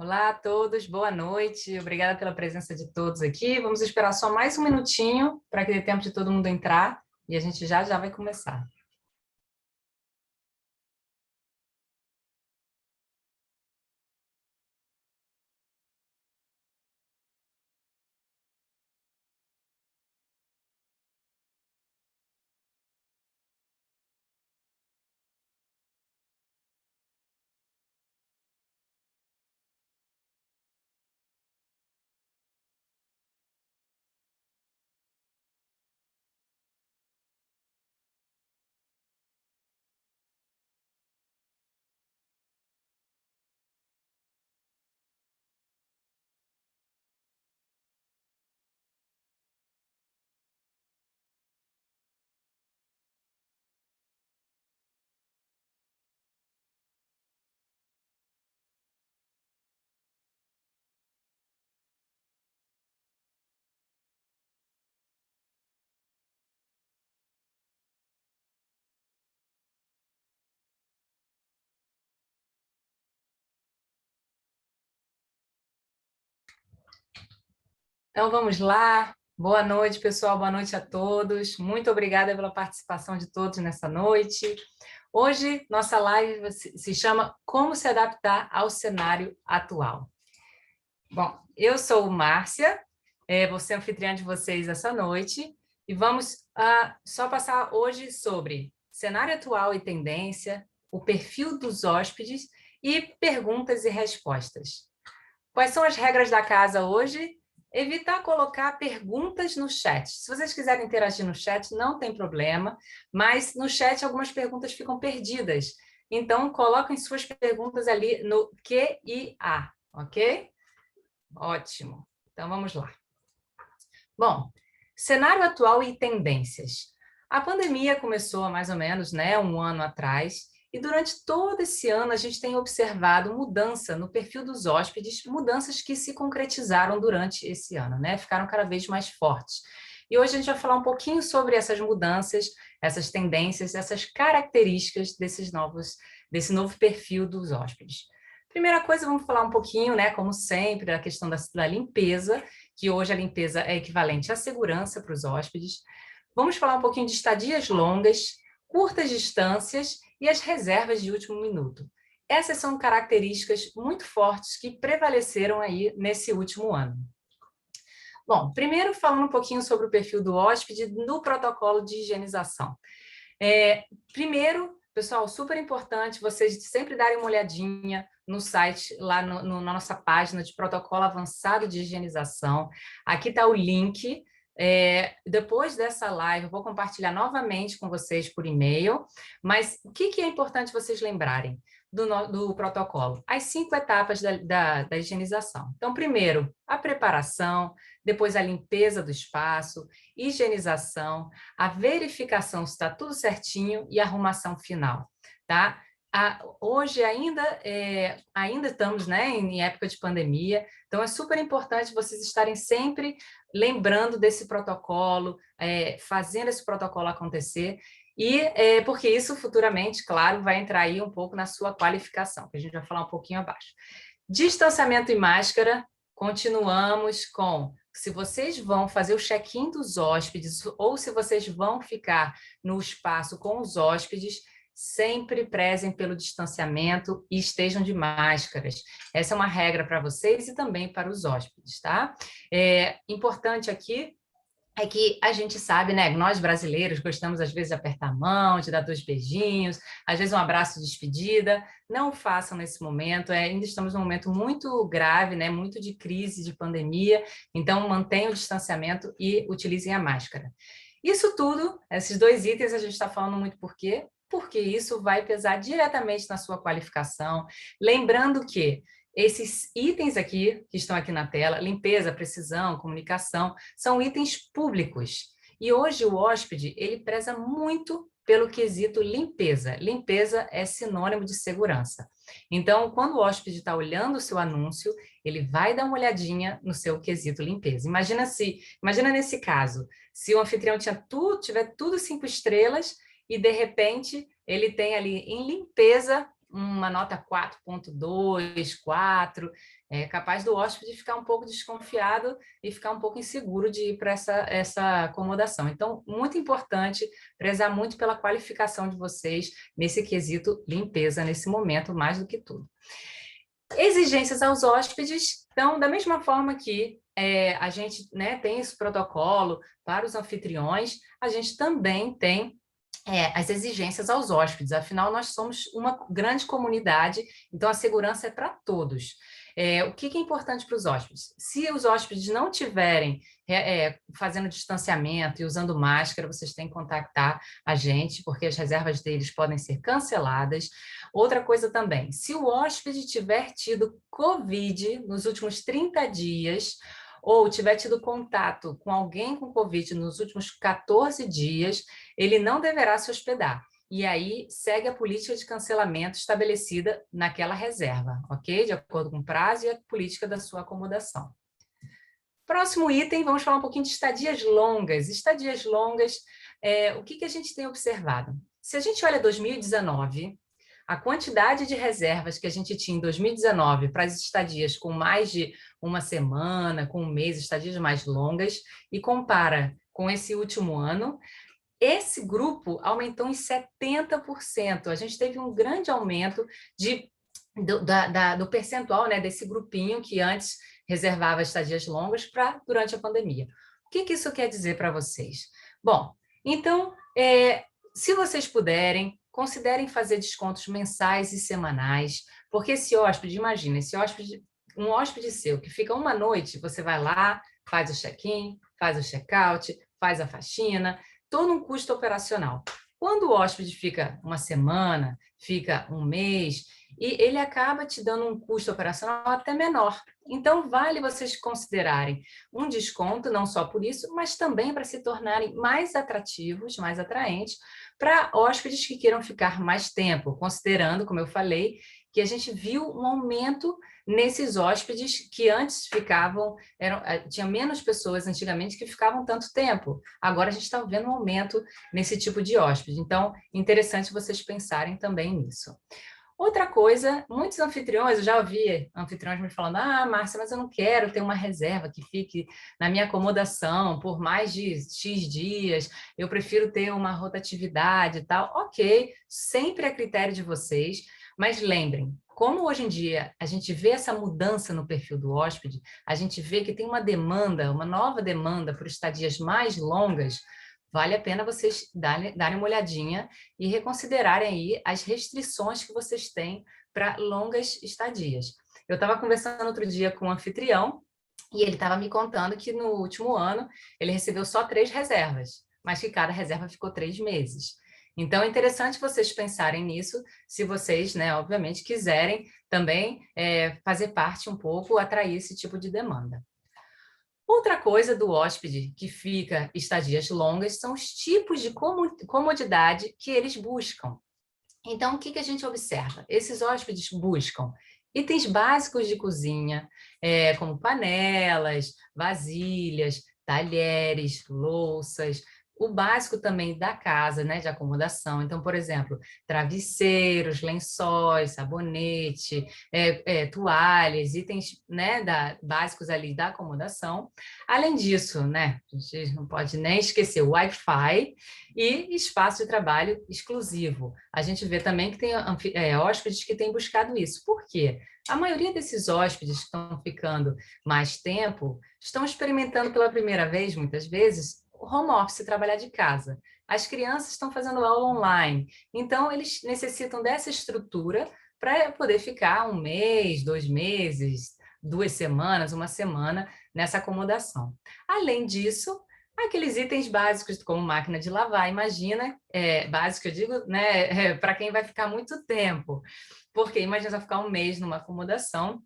Olá a todos, boa noite. Obrigada pela presença de todos aqui. Vamos esperar só mais um minutinho para que dê tempo de todo mundo entrar e a gente já vai começar. Então vamos lá. Boa noite, pessoal. Boa noite a todos. Muito obrigada pela participação de todos nessa noite. Hoje, nossa live se chama Como se adaptar ao cenário atual. Bom, eu sou Márcia, vou ser anfitriã de vocês essa noite e vamos só passar hoje sobre cenário atual e tendência, o perfil dos hóspedes e perguntas e respostas. Quais são as regras da casa hoje? Evitar colocar perguntas no chat. Se vocês quiserem interagir no chat, não tem problema, mas no chat algumas perguntas ficam perdidas. Então, coloquem suas perguntas ali no QIA, ok? Ótimo. Então, vamos lá. Bom, cenário atual e tendências. A pandemia começou há mais ou menos, um ano atrás, e durante todo esse ano a gente tem observado mudança no perfil dos hóspedes, mudanças que se concretizaram durante esse ano, ficaram cada vez mais fortes. E hoje a gente vai falar um pouquinho sobre essas mudanças, essas tendências, essas características desse novo perfil dos hóspedes. Primeira coisa, vamos falar um pouquinho, como sempre, da questão da limpeza, que hoje a limpeza é equivalente à segurança para os hóspedes. Vamos falar um pouquinho de estadias longas, curtas distâncias e as reservas de último minuto. Essas são características muito fortes que prevaleceram aí nesse último ano. Bom, primeiro falando um pouquinho sobre o perfil do hóspede no protocolo de higienização. Primeiro, pessoal, super importante vocês sempre darem uma olhadinha no site, lá na nossa página de protocolo avançado de higienização. Aqui está o link. Depois dessa live, eu vou compartilhar novamente com vocês por e-mail, mas o que é importante vocês lembrarem do protocolo? As 5 etapas da higienização. Então, primeiro, a preparação, depois a limpeza do espaço, higienização, a verificação se está tudo certinho e a arrumação final, tá? Hoje ainda estamos em época de pandemia, então é super importante vocês estarem sempre lembrando desse protocolo, fazendo esse protocolo acontecer, e porque isso futuramente, claro, vai entrar aí um pouco na sua qualificação, que a gente vai falar um pouquinho abaixo. Distanciamento e máscara, continuamos com, se vocês vão fazer o check-in dos hóspedes ou se vocês vão ficar no espaço com os hóspedes, sempre prezem pelo distanciamento e estejam de máscaras. Essa é uma regra para vocês e também para os hóspedes, tá? Importante aqui é que a gente sabe, nós brasileiros gostamos às vezes de apertar a mão, de dar 2 beijinhos, às vezes um abraço de despedida. Não façam nesse momento, ainda estamos num momento muito grave, muito de crise, de pandemia, então mantenham o distanciamento e utilizem a máscara. Isso tudo, esses 2 itens a gente está falando muito por quê? Porque isso vai pesar diretamente na sua qualificação. Lembrando que esses itens aqui, que estão aqui na tela, limpeza, precisão, comunicação, são itens públicos. E hoje o hóspede, ele preza muito pelo quesito limpeza. Limpeza é sinônimo de segurança. Então, quando o hóspede está olhando o seu anúncio, ele vai dar uma olhadinha no seu quesito limpeza. Imagina nesse caso, se o anfitrião tiver tudo 5 estrelas e, de repente, ele tem ali em limpeza uma nota 4.2, 4, é capaz do hóspede ficar um pouco desconfiado e ficar um pouco inseguro de ir para essa acomodação. Então, muito importante prezar muito pela qualificação de vocês nesse quesito limpeza, nesse momento, mais do que tudo. Exigências aos hóspedes, então, da mesma forma que a gente, né, tem esse protocolo para os anfitriões, a gente também tem as exigências aos hóspedes. Afinal, nós somos uma grande comunidade, então a segurança é para todos. O que é importante para os hóspedes? Se os hóspedes não tiverem fazendo distanciamento e usando máscara, vocês têm que contactar a gente, porque as reservas deles podem ser canceladas. Outra coisa também, se o hóspede tiver tido Covid nos últimos 30 dias, ou tiver tido contato com alguém com Covid nos últimos 14 dias, ele não deverá se hospedar. E aí segue a política de cancelamento estabelecida naquela reserva, ok? De acordo com o prazo e a política da sua acomodação. Próximo item, vamos falar um pouquinho de estadias longas. Estadias longas, o que a gente tem observado? Se a gente olha 2019, a quantidade de reservas que a gente tinha em 2019 para as estadias com mais de uma semana, com um mês, estadias mais longas, e compara com esse último ano, esse grupo aumentou em 70%. A gente teve um grande aumento do percentual, né, desse grupinho que antes reservava estadias longas para durante a pandemia. O que isso quer dizer para vocês? Bom, então, se vocês puderem, considerem fazer descontos mensais e semanais, porque esse hóspede, imagina, um hóspede seu que fica uma noite, você vai lá, faz o check-in, faz o check-out, faz a faxina, todo um custo operacional. Quando o hóspede fica uma semana, fica um mês, e ele acaba te dando um custo operacional até menor. Então, vale vocês considerarem um desconto, não só por isso, mas também para se tornarem mais atrativos, mais atraentes, para hóspedes que queiram ficar mais tempo, considerando, como eu falei, que a gente viu um aumento nesses hóspedes que antes tinha menos pessoas antigamente que ficavam tanto tempo. Agora a gente está vendo um aumento nesse tipo de hóspede. Então, interessante vocês pensarem também nisso. Outra coisa, muitos anfitriões, eu já ouvi anfitriões me falando, Márcia, mas eu não quero ter uma reserva que fique na minha acomodação por mais de X dias, eu prefiro ter uma rotatividade e tal. Ok, sempre a critério de vocês, mas lembrem, como hoje em dia a gente vê essa mudança no perfil do hóspede, a gente vê que tem uma demanda, uma nova demanda por estadias mais longas, vale a pena vocês darem uma olhadinha e reconsiderarem aí as restrições que vocês têm para longas estadias. Eu estava conversando outro dia com um anfitrião e ele estava me contando que no último ano ele recebeu só 3 reservas, mas que cada reserva ficou 3 meses. Então, é interessante vocês pensarem nisso, se vocês, né, obviamente, quiserem também fazer parte um pouco, atrair esse tipo de demanda. Outra coisa do hóspede que fica estadias longas são os tipos de comodidade que eles buscam. Então, o que a gente observa? Esses hóspedes buscam itens básicos de cozinha, como panelas, vasilhas, talheres, louças, o básico também da casa, né, de acomodação. Então, por exemplo, travesseiros, lençóis, sabonete, toalhas, itens, né, básicos ali da acomodação. Além disso, né, a gente não pode nem esquecer o Wi-Fi e espaço de trabalho exclusivo. A gente vê também que tem hóspedes que têm buscado isso. Por quê? A maioria desses hóspedes que estão ficando mais tempo estão experimentando pela primeira vez, muitas vezes, o home office, trabalhar de casa. As crianças estão fazendo aula online, então eles necessitam dessa estrutura para poder ficar um mês, 2 meses, 2 semanas, uma semana nessa acomodação. Além disso, aqueles itens básicos como máquina de lavar, imagina, básico eu digo, né, para quem vai ficar muito tempo, porque imagina você ficar um mês numa acomodação,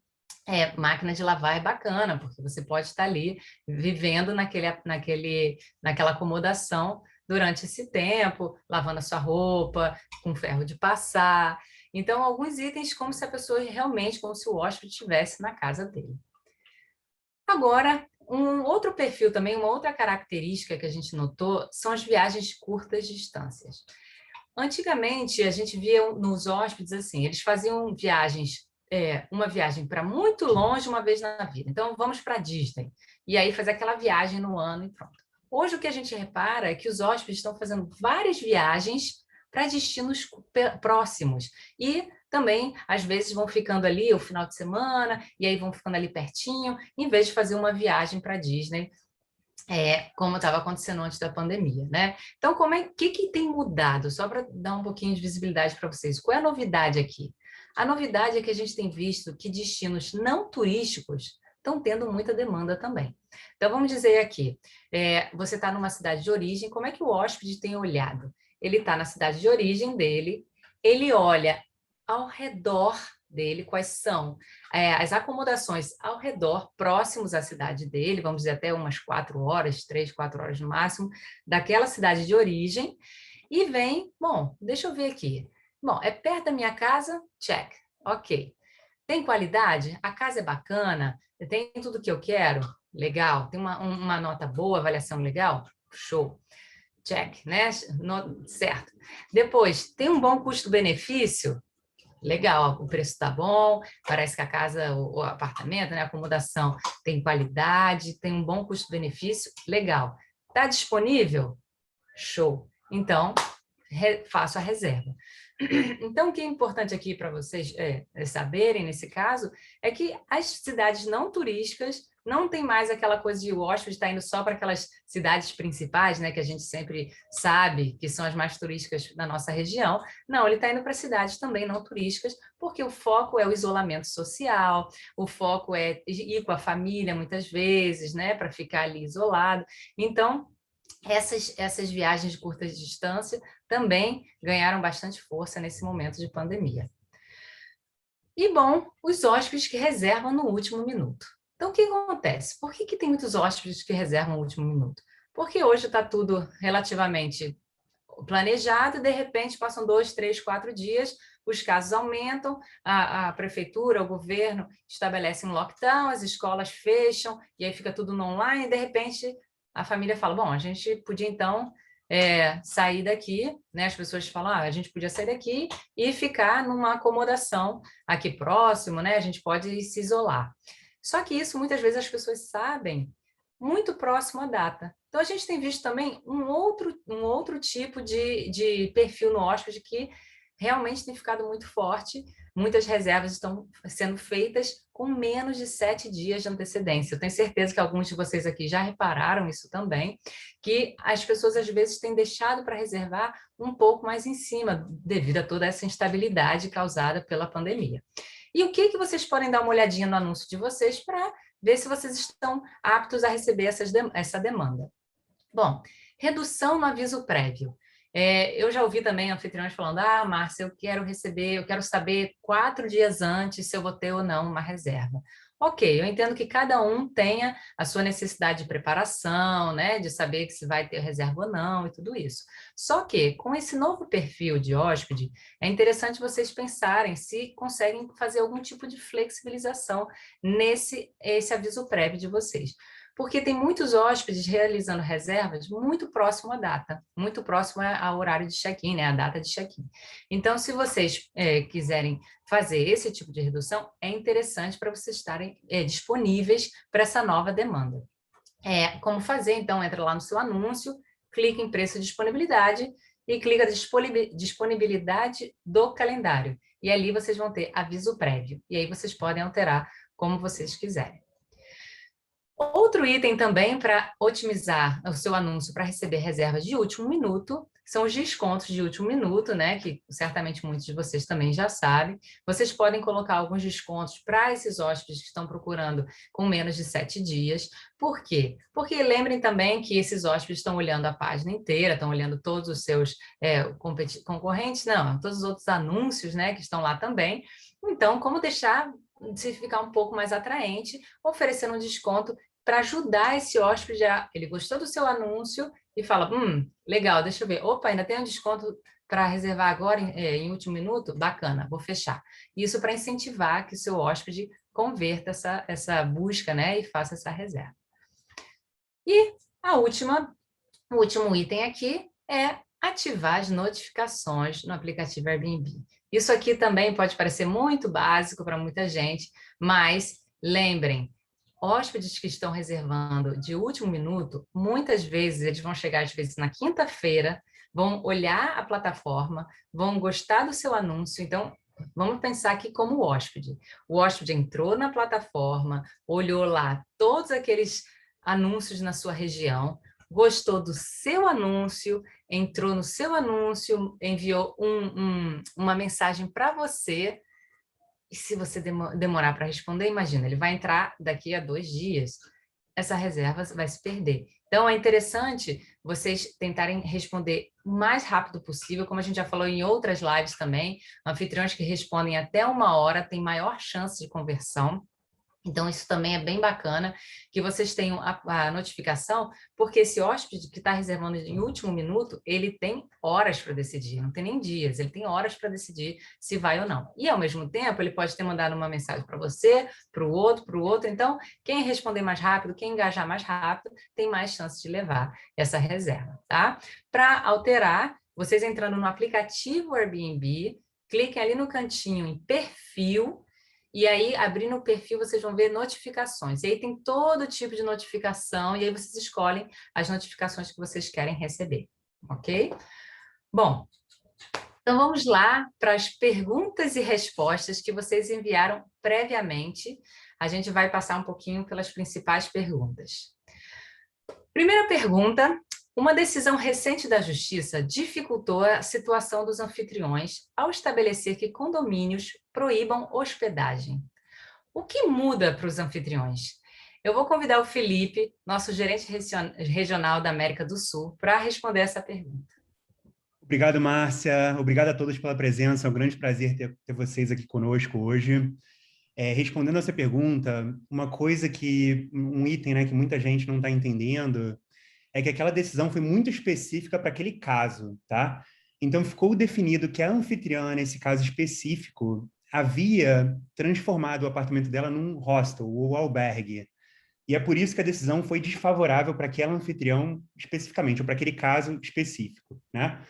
máquina de lavar é bacana, porque você pode estar ali vivendo naquela acomodação durante esse tempo, lavando a sua roupa, com ferro de passar. Então, alguns itens como se a pessoa realmente, como se o hóspede estivesse na casa dele. Agora, um outro perfil também, uma outra característica que a gente notou são as viagens de curtas distâncias. Antigamente, a gente via nos hóspedes assim, eles faziam viagens, uma viagem para muito longe uma vez na vida. Então, vamos para a Disney. E aí fazer aquela viagem no ano e pronto. Hoje, o que a gente repara é que os hóspedes estão fazendo várias viagens para destinos próximos. E também, às vezes, vão ficando ali o final de semana, e aí vão ficando ali pertinho, em vez de fazer uma viagem para a Disney, como estava acontecendo antes da pandemia, né? Então, que tem mudado? Só para dar um pouquinho de visibilidade para vocês. Qual é a novidade aqui? A novidade é que a gente tem visto que destinos não turísticos estão tendo muita demanda também. Então, vamos dizer aqui, você está numa cidade de origem, como é que o hóspede tem olhado? Ele está na cidade de origem dele, ele olha ao redor dele quais são as acomodações ao redor, próximos à cidade dele, vamos dizer até umas 4 horas, 3, 4 horas no máximo, daquela cidade de origem, e vem, bom, deixa eu ver aqui. Bom, é perto da minha casa? Check. Ok. Tem qualidade? A casa é bacana? Tem tudo que eu quero? Legal. Tem uma nota boa, avaliação legal? Show. Check, né? Certo. Depois, tem um bom custo-benefício? Legal, o preço está bom, parece que a casa, o apartamento, né, a acomodação tem qualidade, tem um bom custo-benefício, legal. Está disponível? Show. Então, faço a reserva. Então, o que é importante aqui para vocês saberem, nesse caso, é que as cidades não turísticas não tem mais aquela coisa de o hóspede estar indo só para aquelas cidades principais, né, que a gente sempre sabe que são as mais turísticas da nossa região. Não, ele está indo para cidades também não turísticas, porque o foco é o isolamento social, o foco é ir com a família, muitas vezes, né, para ficar ali isolado. Então, essas viagens de curta distância também ganharam bastante força nesse momento de pandemia. E, bom, os hóspedes que reservam no último minuto. Então, o que acontece? Por que tem muitos hóspedes que reservam no último minuto? Porque hoje está tudo relativamente planejado, e de repente passam 2, 3, 4 dias, os casos aumentam, a prefeitura, o governo estabelece um lockdown, as escolas fecham, e aí fica tudo no online, e de repente a família fala, bom, a gente podia então sair daqui, né? As pessoas falam, a gente podia sair daqui e ficar numa acomodação aqui próximo, né? A gente pode se isolar. Só que isso muitas vezes as pessoas sabem muito próximo à data. Então, a gente tem visto também um outro tipo de perfil no hóspede que realmente tem ficado muito forte. Muitas reservas estão sendo feitas com menos de 7 dias de antecedência. Eu tenho certeza que alguns de vocês aqui já repararam isso também, que as pessoas às vezes têm deixado para reservar um pouco mais em cima, devido a toda essa instabilidade causada pela pandemia. E o que vocês podem dar uma olhadinha no anúncio de vocês para ver se vocês estão aptos a receber essa demanda? Bom, redução no aviso prévio. Eu já ouvi também anfitriões falando, Márcia, eu quero saber 4 dias antes se eu vou ter ou não uma reserva. Ok, eu entendo que cada um tenha a sua necessidade de preparação, né, de saber que se vai ter reserva ou não e tudo isso. Só que, com esse novo perfil de hóspede, é interessante vocês pensarem se conseguem fazer algum tipo de flexibilização esse aviso prévio de vocês. Porque tem muitos hóspedes realizando reservas muito próximo à data, muito próximo ao horário de check-in, né, a data de check-in. Então, se vocês quiserem fazer esse tipo de redução, é interessante para vocês estarem disponíveis para essa nova demanda. Como fazer? Então, entra lá no seu anúncio, clica em preço e disponibilidade e clica disponibilidade do calendário. E ali vocês vão ter aviso prévio. E aí vocês podem alterar como vocês quiserem. Outro item também para otimizar o seu anúncio para receber reservas de último minuto são os descontos de último minuto, né? Que certamente muitos de vocês também já sabem. Vocês podem colocar alguns descontos para esses hóspedes que estão procurando com menos de 7 dias. Por quê? Porque lembrem também que esses hóspedes estão olhando a página inteira, estão olhando todos os seus concorrentes, não, todos os outros anúncios, né? Que estão lá também. Então, como deixar se ficar um pouco mais atraente, oferecendo um desconto para ajudar esse hóspede ele gostou do seu anúncio e fala, legal, deixa eu ver, opa, ainda tem um desconto para reservar agora em último minuto? Bacana, vou fechar. Isso para incentivar que o seu hóspede converta essa busca, né, e faça essa reserva. E o último item aqui é ativar as notificações no aplicativo Airbnb. Isso aqui também pode parecer muito básico para muita gente, mas lembrem, hóspedes que estão reservando de último minuto, muitas vezes eles vão chegar às vezes na quinta-feira, vão olhar a plataforma, vão gostar do seu anúncio, então vamos pensar aqui como hóspede. O hóspede entrou na plataforma, olhou lá todos aqueles anúncios na sua região, gostou do seu anúncio, entrou no seu anúncio, enviou uma mensagem para você, e se você demorar para responder, imagina, ele vai entrar daqui a 2 dias, essa reserva vai se perder. Então, é interessante vocês tentarem responder o mais rápido possível, como a gente já falou em outras lives também, anfitriões que respondem até 1 hora têm maior chance de conversão. Então, isso também é bem bacana, que vocês tenham a notificação, porque esse hóspede que está reservando em último minuto, ele tem horas para decidir, não tem nem dias, ele tem horas para decidir se vai ou não. E, ao mesmo tempo, ele pode ter mandado uma mensagem para você, para o outro. Então, quem responder mais rápido, quem engajar mais rápido, tem mais chance de levar essa reserva, tá? Para alterar, vocês entrando no aplicativo Airbnb, cliquem ali no cantinho em perfil, e aí, abrindo o perfil, vocês vão ver notificações. E aí tem todo tipo de notificação, e aí vocês escolhem as notificações que vocês querem receber, ok? Bom, então vamos lá para as perguntas e respostas que vocês enviaram previamente. A gente vai passar um pouquinho pelas principais perguntas. Primeira pergunta: uma decisão recente da Justiça dificultou a situação dos anfitriões ao estabelecer que condomínios proíbam hospedagem. O que muda para os anfitriões? Eu vou convidar o Felipe, nosso gerente regional da América do Sul, para responder essa pergunta. Obrigado, Márcia. Obrigado a todos pela presença. É um grande prazer ter vocês aqui conosco hoje. Respondendo essa pergunta, um item, né, que muita gente não está entendendo é que aquela decisão foi muito específica para aquele caso, tá? Então, ficou definido que a anfitriã, nesse caso específico, havia transformado o apartamento dela num hostel ou albergue. E é por isso que a decisão foi desfavorável para aquela anfitrião especificamente, ou para aquele caso específico, né?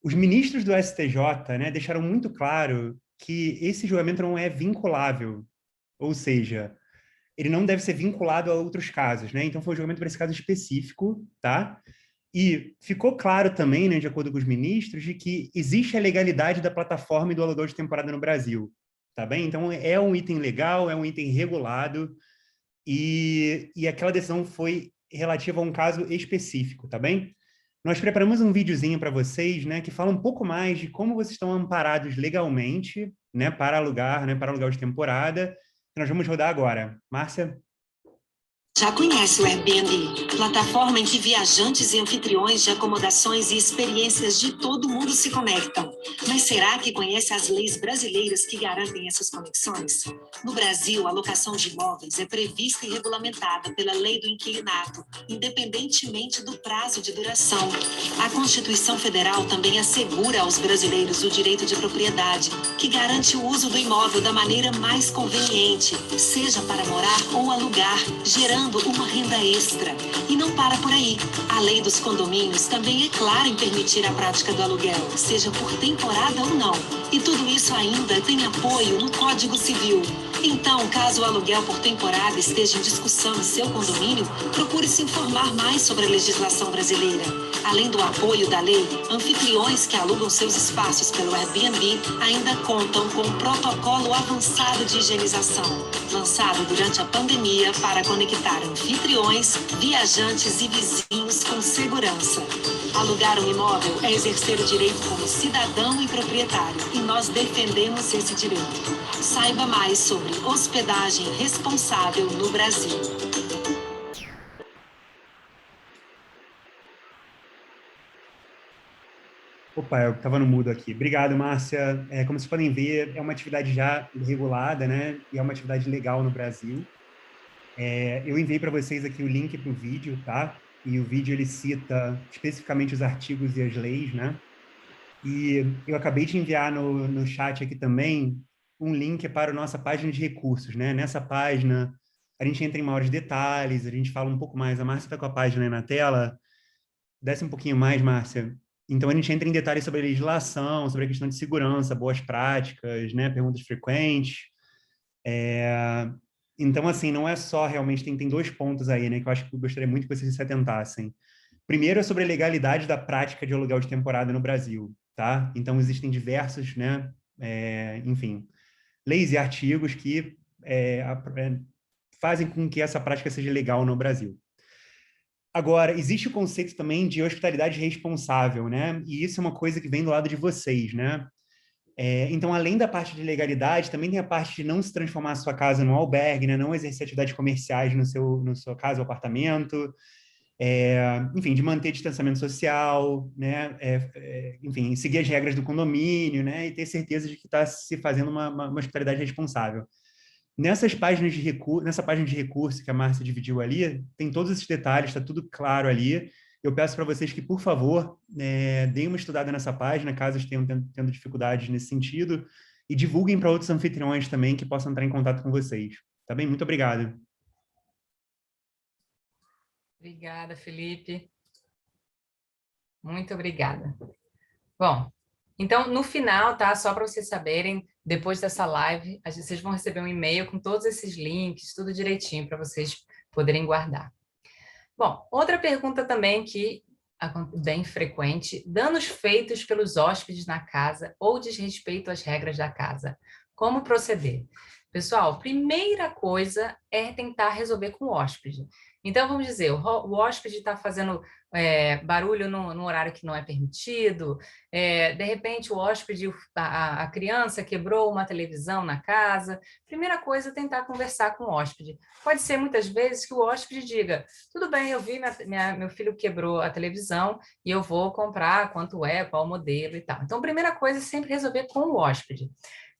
Os ministros do STJ, né, deixaram muito claro que esse julgamento não é vinculável, ou seja, ele não deve ser vinculado a outros casos, né? Então foi um julgamento para esse caso específico, tá? E ficou claro também, né, de acordo com os ministros, de que existe a legalidade da plataforma e do aluguel de temporada no Brasil, tá bem? Então é um item legal, é um item regulado, e aquela decisão foi relativa a um caso específico, tá bem? Nós preparamos um videozinho para vocês, né, que fala um pouco mais de como vocês estão amparados legalmente, né, para alugar de temporada. Nós vamos rodar agora. Márcia? Já conhece o Airbnb, plataforma em que viajantes e anfitriões de acomodações e experiências de todo mundo se conectam. Mas será que conhece as leis brasileiras que garantem essas conexões? No Brasil, a locação de imóveis é prevista e regulamentada pela Lei do Inquilinato, independentemente do prazo de duração. A Constituição Federal também assegura aos brasileiros o direito de propriedade, que garante o uso do imóvel da maneira mais conveniente, seja para morar ou alugar, gerando uma renda extra. E não para por aí. A lei dos condomínios também é clara em permitir a prática do aluguel, seja por temporada ou não. E tudo isso ainda tem apoio no Código Civil. Então, caso o aluguel por temporada esteja em discussão em seu condomínio, procure se informar mais sobre a legislação brasileira. Além do apoio da lei, anfitriões que alugam seus espaços pelo Airbnb ainda contam com um protocolo avançado de higienização, lançado durante a pandemia para conectar anfitriões, viajantes e vizinhos com segurança. Alugar um imóvel é exercer o direito como cidadão e proprietário, e nós defendemos esse direito. Saiba mais sobre hospedagem responsável no Brasil. Opa, eu estava no mudo aqui. Obrigado, Márcia. Como vocês podem ver, é uma atividade já regulada, né? E é uma atividade legal no Brasil. Eu enviei para vocês aqui o link para o vídeo, tá? E o vídeo, ele cita especificamente os artigos e as leis, né? E eu acabei de enviar no chat aqui também um link para a nossa página de recursos, né? Nessa página, a gente entra em maiores detalhes, a gente fala um pouco mais. A Márcia está com a página aí na tela. Desce um pouquinho mais, Márcia. Então, a gente entra em detalhes sobre a legislação, sobre a questão de segurança, boas práticas, né, perguntas frequentes. Então, assim, não é só realmente, tem 2 pontos aí, né, que eu acho que eu gostaria muito que vocês se atentassem. Primeiro é sobre a legalidade da prática de aluguel de temporada no Brasil, tá? Então, existem diversos, né, enfim, leis e artigos que fazem com que essa prática seja legal no Brasil. Agora, existe o conceito também de hospitalidade responsável, né? E isso é uma coisa que vem do lado de vocês, né? Então, além da parte de legalidade, também tem a parte de não se transformar a sua casa num albergue, né? Não exercer atividades comerciais no seu casa ou apartamento, enfim, de manter distanciamento social, né? Enfim, seguir as regras do condomínio, né? E ter certeza de que está se fazendo uma hospitalidade responsável. Nessa página de recurso que a Márcia dividiu ali, tem todos esses detalhes, está tudo claro ali. Eu peço para vocês que, por favor, deem uma estudada nessa página, caso estejam tendo dificuldades nesse sentido, e divulguem para outros anfitriões também que possam entrar em contato com vocês. Tá bem? Muito obrigado. Obrigada, Felipe. Muito obrigada. Bom, então, no final, tá? Só para vocês saberem, depois dessa live, vocês vão receber um e-mail com todos esses links, tudo direitinho para vocês poderem guardar. Bom, outra pergunta também que é bem frequente: danos feitos pelos hóspedes na casa ou desrespeito às regras da casa. Como proceder? Pessoal, primeira coisa é tentar resolver com o hóspede. Então, vamos dizer, o hóspede está fazendo barulho no horário que não é permitido, de repente o hóspede, a criança quebrou uma televisão na casa. Primeira coisa é tentar conversar com o hóspede. Pode ser muitas vezes que o hóspede diga: tudo bem, eu vi, meu filho quebrou a televisão e eu vou comprar, quanto é, qual modelo e tal. Então, primeira coisa é sempre resolver com o hóspede.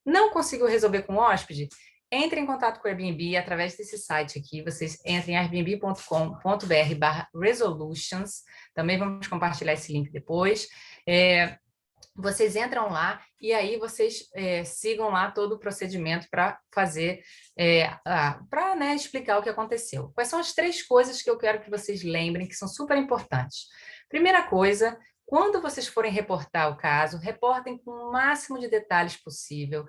Não conseguiu resolver com o hóspede? Entre em contato com o Airbnb através desse site aqui. Vocês entrem em airbnb.com.br/resolutions. Também vamos compartilhar esse link depois. Vocês entram lá e aí vocês sigam lá todo o procedimento para fazer, para, né, explicar o que aconteceu. Quais são as 3 coisas que eu quero que vocês lembrem que são super importantes? Primeira coisa: quando vocês forem reportar o caso, reportem com o máximo de detalhes possível.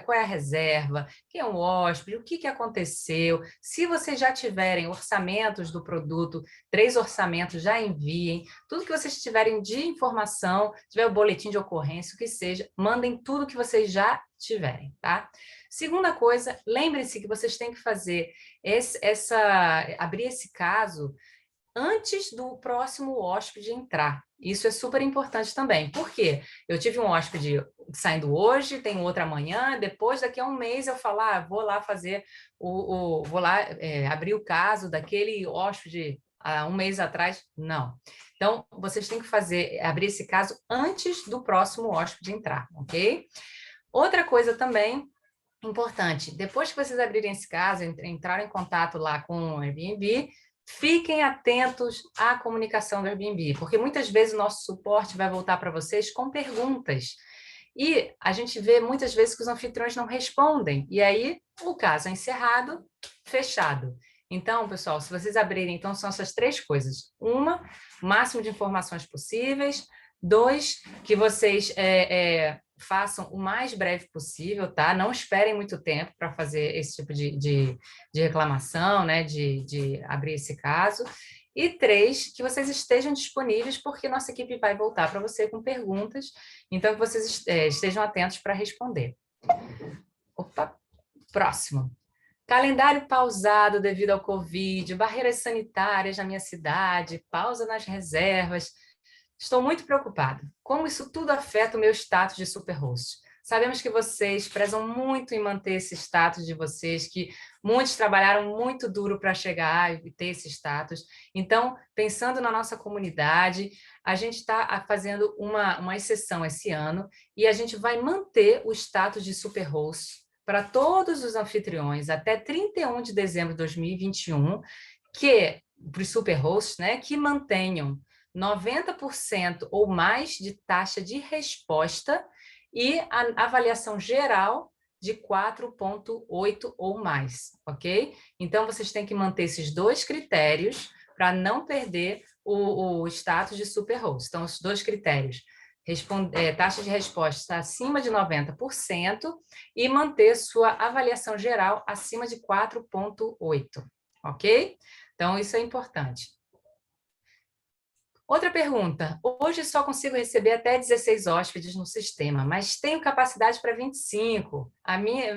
Qual é a reserva, quem é o hóspede, o que aconteceu. Se vocês já tiverem orçamentos do produto, 3 orçamentos, já enviem. Tudo que vocês tiverem de informação, tiver o boletim de ocorrência, o que seja, mandem tudo que vocês já tiverem, tá? Segunda coisa, lembrem-se que vocês têm que fazer abrir esse caso antes do próximo hóspede entrar. Isso é super importante também. Por quê? Eu tive um hóspede saindo hoje, tem outro amanhã, depois, daqui a um mês, eu falo: vou lá fazer vou lá abrir o caso daquele hóspede há um mês atrás. Não. Então, vocês têm que abrir esse caso antes do próximo hóspede entrar, ok? Outra coisa também importante: depois que vocês abrirem esse caso, entraram em contato lá com o Airbnb, fiquem atentos à comunicação do Airbnb, porque muitas vezes o nosso suporte vai voltar para vocês com perguntas. E a gente vê muitas vezes que os anfitriões não respondem. E aí o caso é encerrado, fechado. Então, pessoal, se vocês abrirem, então são essas 3 coisas. 1, máximo de informações possíveis. 2, que vocês façam o mais breve possível, tá? Não esperem muito tempo para fazer esse tipo de reclamação, né? De abrir esse caso. E 3, que vocês estejam disponíveis, porque nossa equipe vai voltar para você com perguntas, então que vocês estejam atentos para responder. Opa, próximo. Calendário pausado devido ao Covid, barreiras sanitárias na minha cidade, pausa nas reservas. Estou muito preocupada. Como isso tudo afeta o meu status de superhost? Sabemos que vocês prezam muito em manter esse status de vocês, que muitos trabalharam muito duro para chegar e ter esse status. Então, pensando na nossa comunidade, a gente está fazendo uma exceção esse ano e a gente vai manter o status de superhost para todos os anfitriões até 31 de dezembro de 2021, para os superhosts, né, que mantenham 90% ou mais de taxa de resposta e a avaliação geral de 4,8 ou mais, ok? Então, vocês têm que manter esses 2 critérios para não perder o status de superhost. Então, os 2 critérios. Taxa de resposta acima de 90% e manter sua avaliação geral acima de 4,8, ok? Então, isso é importante. Outra pergunta. Hoje só consigo receber até 16 hóspedes no sistema, mas tenho capacidade para 25.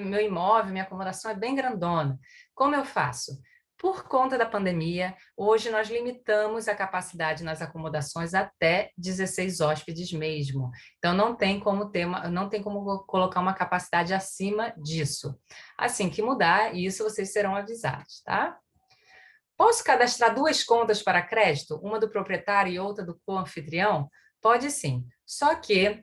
Meu imóvel, minha acomodação é bem grandona. Como eu faço? Por conta da pandemia, hoje nós limitamos a capacidade nas acomodações até 16 hóspedes mesmo. Então, não tem como colocar uma capacidade acima disso. Assim que mudar, isso vocês serão avisados, tá? Posso cadastrar 2 contas para crédito, uma do proprietário e outra do co-anfitrião? Pode sim, só que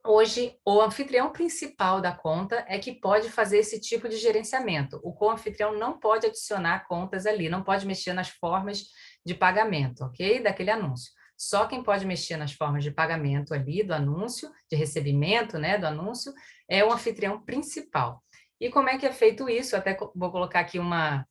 hoje o anfitrião principal da conta é que pode fazer esse tipo de gerenciamento. O co-anfitrião não pode adicionar contas ali, não pode mexer nas formas de pagamento, ok? Daquele anúncio. Só quem pode mexer nas formas de pagamento ali do anúncio, de recebimento, né, do anúncio, é o anfitrião principal. E como é que é feito isso? Até vou colocar aqui uma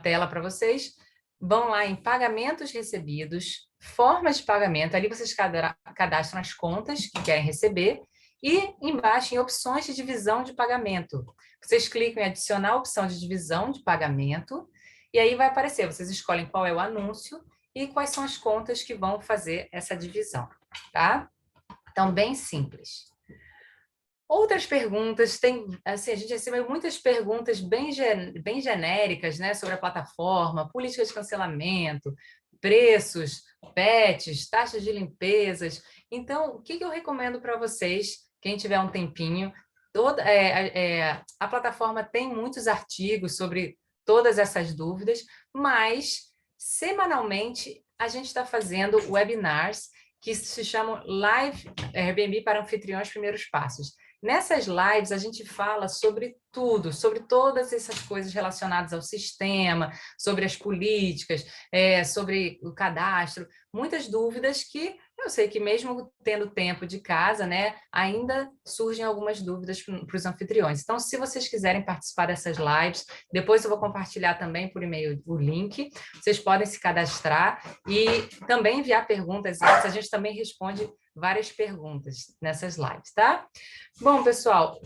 tela para vocês. Vão lá em pagamentos recebidos, formas de pagamento, ali vocês cadastram as contas que querem receber e embaixo em opções de divisão de pagamento. Vocês clicam em adicionar a opção de divisão de pagamento e aí vai aparecer, vocês escolhem qual é o anúncio e quais são as contas que vão fazer essa divisão, tá? Então, bem simples. Outras perguntas, a gente recebeu muitas perguntas bem genéricas, né, sobre a plataforma, políticas de cancelamento, preços, pets, taxas de limpezas. Então, o que eu recomendo para vocês, quem tiver um tempinho? A plataforma tem muitos artigos sobre todas essas dúvidas, mas semanalmente a gente está fazendo webinars que se chamam Live Airbnb para Anfitriões Primeiros Passos. Nessas lives, a gente fala sobre tudo, sobre todas essas coisas relacionadas ao sistema, sobre as políticas, sobre o cadastro, muitas dúvidas que eu sei que mesmo tendo tempo de casa, né, ainda surgem algumas dúvidas para os anfitriões. Então, se vocês quiserem participar dessas lives, depois eu vou compartilhar também por e-mail o link, vocês podem se cadastrar e também enviar perguntas, a gente também responde várias perguntas nessas lives, tá? Bom, pessoal,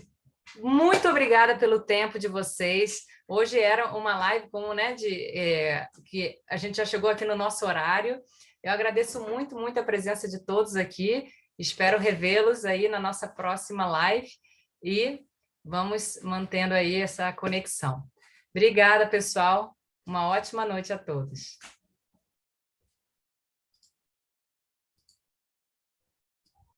muito obrigada pelo tempo de vocês. Hoje era uma live que a gente já chegou aqui no nosso horário. Eu agradeço muito, muito a presença de todos aqui. Espero revê-los aí na nossa próxima live e vamos mantendo aí essa conexão. Obrigada, pessoal. Uma ótima noite a todos.